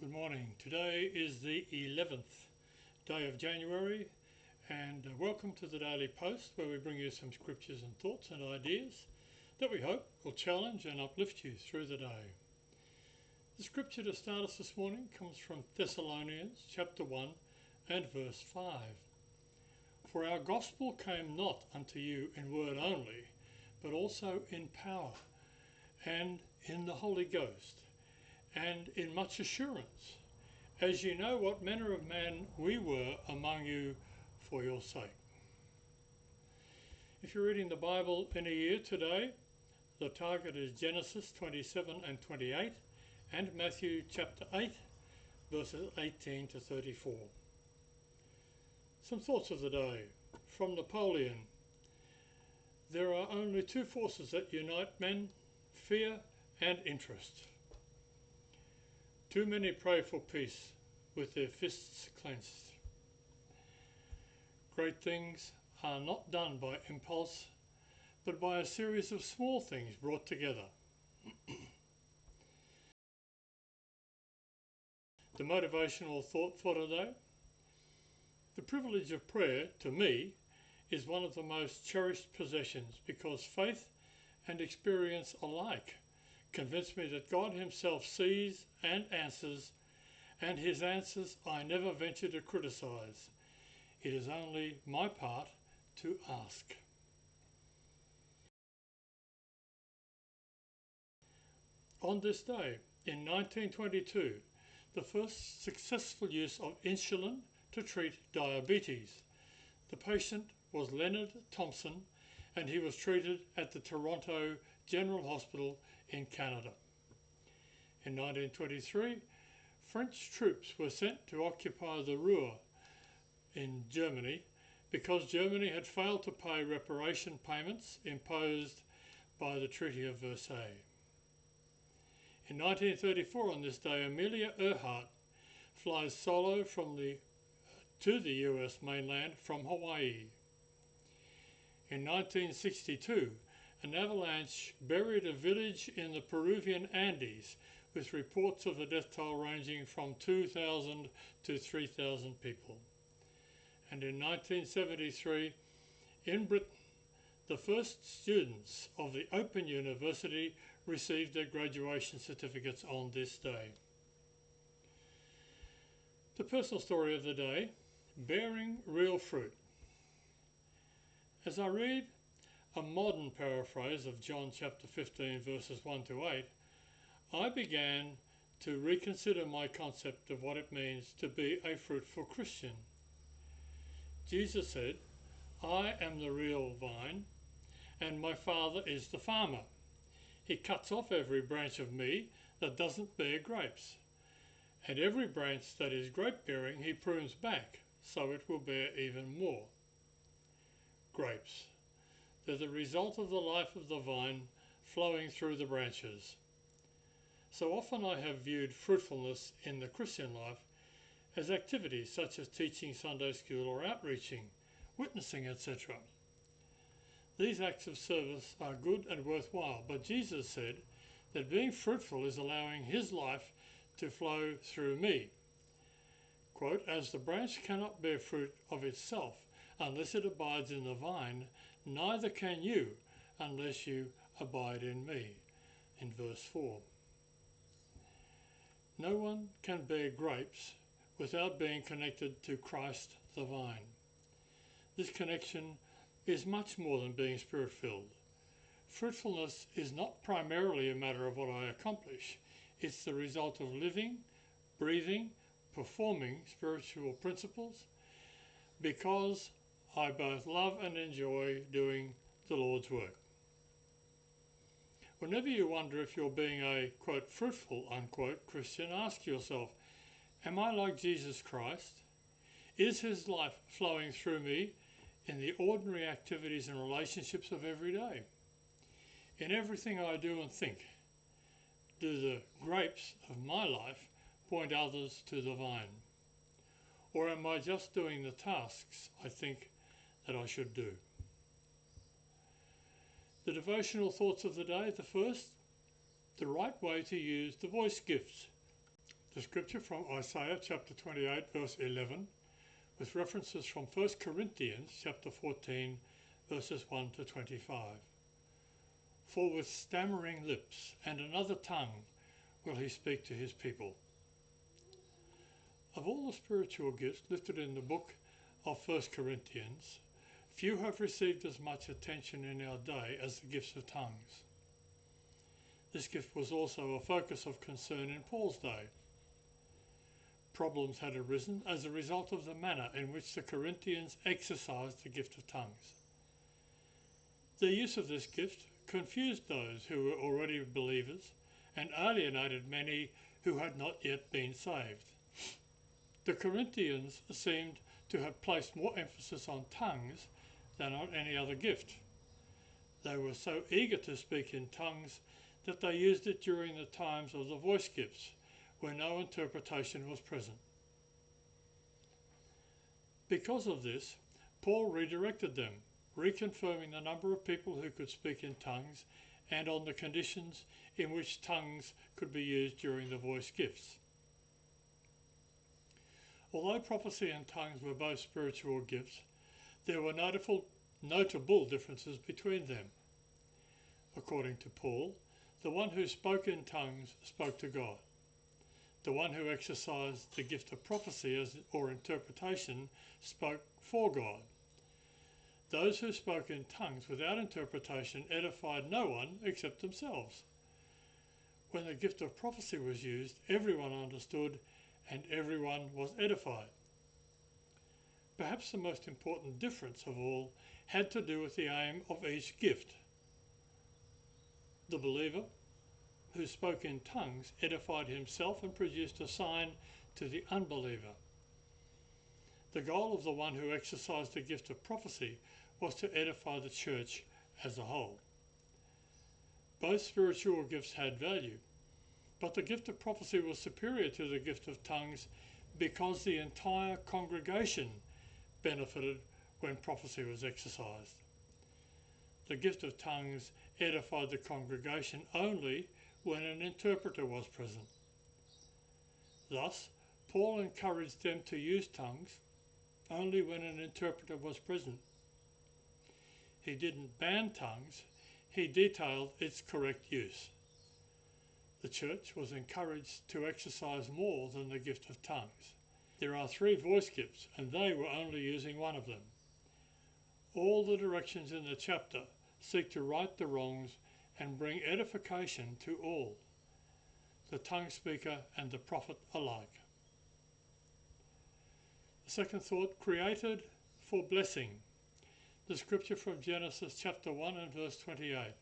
Good morning. Today is the 11th day of January and welcome to the Daily Post, where we bring you some scriptures and thoughts and ideas that we hope will challenge and uplift you through the day. The scripture to start us this morning comes from Thessalonians chapter 1 and verse 5. For our gospel came not unto you in word only, but also in power and in the Holy Ghost, and in much assurance, as you know what manner of man we were among you for your sake. If you're reading the Bible in a year today, the target is Genesis 27 and 28 and Matthew chapter 8, verses 18 to 34. Some thoughts of the day from Napoleon. There are only two forces that unite men, fear and interest. Too many pray for peace with their fists clenched. Great things are not done by impulse, but by a series of small things brought together. The motivational thought for today. The privilege of prayer, to me, is one of the most cherished possessions because faith and experience alike convince me that God himself sees and answers, and his answers I never venture to criticize. It is only my part to ask. On this day, in 1922, the first successful use of insulin to treat diabetes. The patient was Leonard Thompson, and he was treated at the Toronto General Hospital in Canada. In 1923, French troops were sent to occupy the Ruhr in Germany because Germany had failed to pay reparation payments imposed by the Treaty of Versailles. In 1934, on this day, Amelia Earhart flies solo to the US mainland from Hawaii. In 1962, an avalanche buried a village in the Peruvian Andes with reports of the death toll ranging from 2,000 to 3,000 people. And in 1973, in Britain, the first students of the Open University received their graduation certificates on this day. The personal story of the day, bearing real fruit. As I read a modern paraphrase of John chapter 15 verses 1 to 8, I began to reconsider my concept of what it means to be a fruitful Christian. Jesus said, I am the real vine, and my Father is the farmer. He cuts off every branch of me that doesn't bear grapes, and every branch that is grape-bearing he prunes back, so it will bear even more. Grapes. They're the result of the life of the vine flowing through the branches. So often I have viewed fruitfulness in the Christian life as activities such as teaching Sunday school or outreaching, witnessing, etc. These acts of service are good and worthwhile, but Jesus said that being fruitful is allowing his life to flow through me. Quote, as the branch cannot bear fruit of itself unless it abides in the vine, neither can you unless you abide in me, in verse 4. No one can bear grapes without being connected to Christ the vine. This connection is much more than being spirit-filled. Fruitfulness is not primarily a matter of what I accomplish. It's the result of living, breathing, performing spiritual principles because I both love and enjoy doing the Lord's work. Whenever you wonder if you're being a, quote, fruitful, unquote, Christian, ask yourself, am I like Jesus Christ? Is his life flowing through me in the ordinary activities and relationships of every day? In everything I do and think, do the grapes of my life point others to the vine? Or am I just doing the tasks I think that I should do? The devotional thoughts of the day, the first, the right way to use the voice gifts. The scripture from Isaiah chapter 28 verse 11 with references from 1 Corinthians chapter 14 verses 1 to 25. For with stammering lips and another tongue will he speak to his people. Of all the spiritual gifts listed in the book of 1 Corinthians, few have received as much attention in our day as the gifts of tongues. This gift was also a focus of concern in Paul's day. Problems had arisen as a result of the manner in which the Corinthians exercised the gift of tongues. The use of this gift confused those who were already believers and alienated many who had not yet been saved. The Corinthians seemed to have placed more emphasis on tongues than on any other gift. They were so eager to speak in tongues that they used it during the times of the voice gifts, where no interpretation was present. Because of this, Paul redirected them, reconfirming the number of people who could speak in tongues and on the conditions in which tongues could be used during the voice gifts. Although prophecy and tongues were both spiritual gifts, there were notable differences between them. According to Paul, the one who spoke in tongues spoke to God. The one who exercised the gift of prophecy or interpretation spoke for God. Those who spoke in tongues without interpretation edified no one except themselves. When the gift of prophecy was used, everyone understood and everyone was edified. Perhaps the most important difference of all had to do with the aim of each gift. The believer who spoke in tongues edified himself and produced a sign to the unbeliever. The goal of the one who exercised the gift of prophecy was to edify the church as a whole. Both spiritual gifts had value, but the gift of prophecy was superior to the gift of tongues because the entire congregation benefited when prophecy was exercised. The gift of tongues edified the congregation only when an interpreter was present. Thus, Paul encouraged them to use tongues only when an interpreter was present. He didn't ban tongues, he detailed its correct use. The church was encouraged to exercise more than the gift of tongues. There are 3 voice gifts, and they were only using one of them. All the directions in the chapter seek to right the wrongs and bring edification to all, the tongue speaker and the prophet alike. The second thought, created for blessing. The scripture from Genesis chapter 1 and verse 28.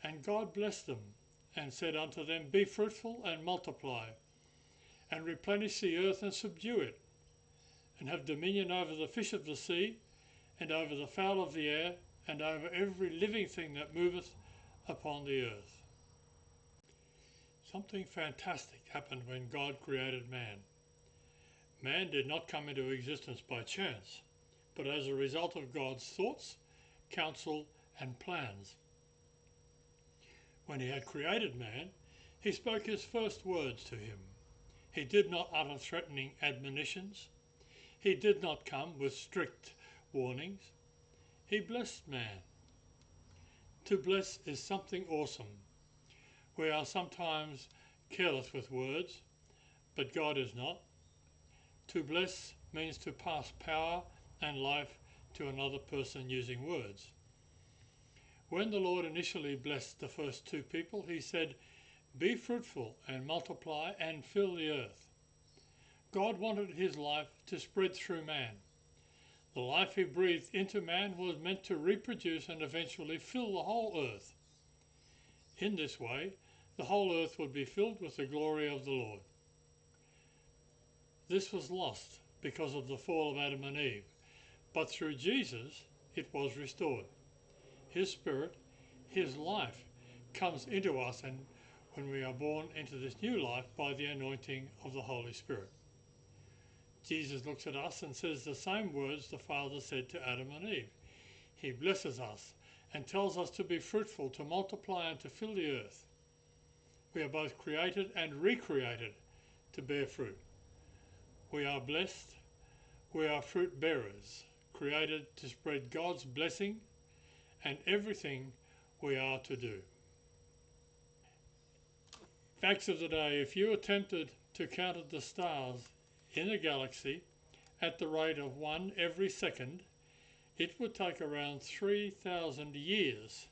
And God blessed them and said unto them, Be fruitful and multiply, and replenish the earth and subdue it, and have dominion over the fish of the sea, and over the fowl of the air, and over every living thing that moveth upon the earth. Something fantastic happened when God created man. Man did not come into existence by chance, but as a result of God's thoughts, counsel, and plans. When he had created man, he spoke his first words to him. He did not utter threatening admonitions. He did not come with strict warnings. He blessed man. To bless is something awesome. We are sometimes careless with words, but God is not. To bless means to pass power and life to another person using words. When the Lord initially blessed the first 2 people, he said, Be fruitful and multiply and fill the earth. God wanted his life to spread through man. The life he breathed into man was meant to reproduce and eventually fill the whole earth. In this way, the whole earth would be filled with the glory of the Lord. This was lost because of the fall of Adam and Eve, but through Jesus it was restored. His Spirit, his life, comes into us, and when we are born into this new life by the anointing of the Holy Spirit. Jesus looks at us and says the same words the Father said to Adam and Eve. He blesses us and tells us to be fruitful, to multiply and to fill the earth. We are both created and recreated to bear fruit. We are blessed. We are fruit bearers, created to spread God's blessing and everything we are to do. Facts of the day: if you attempted to count the stars in a galaxy at the rate of 1 every second, it would take around 3,000 years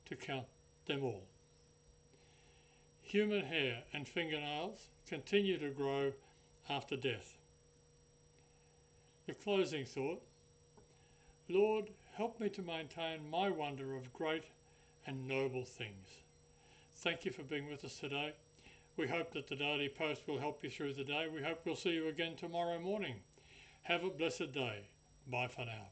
to count them all. Human hair and fingernails continue to grow after death. The closing thought: Lord, help me to maintain my wonder of great and noble things. Thank you for being with us today. We hope that the Daily Post will help you through the day. We hope we'll see you again tomorrow morning. Have a blessed day. Bye for now.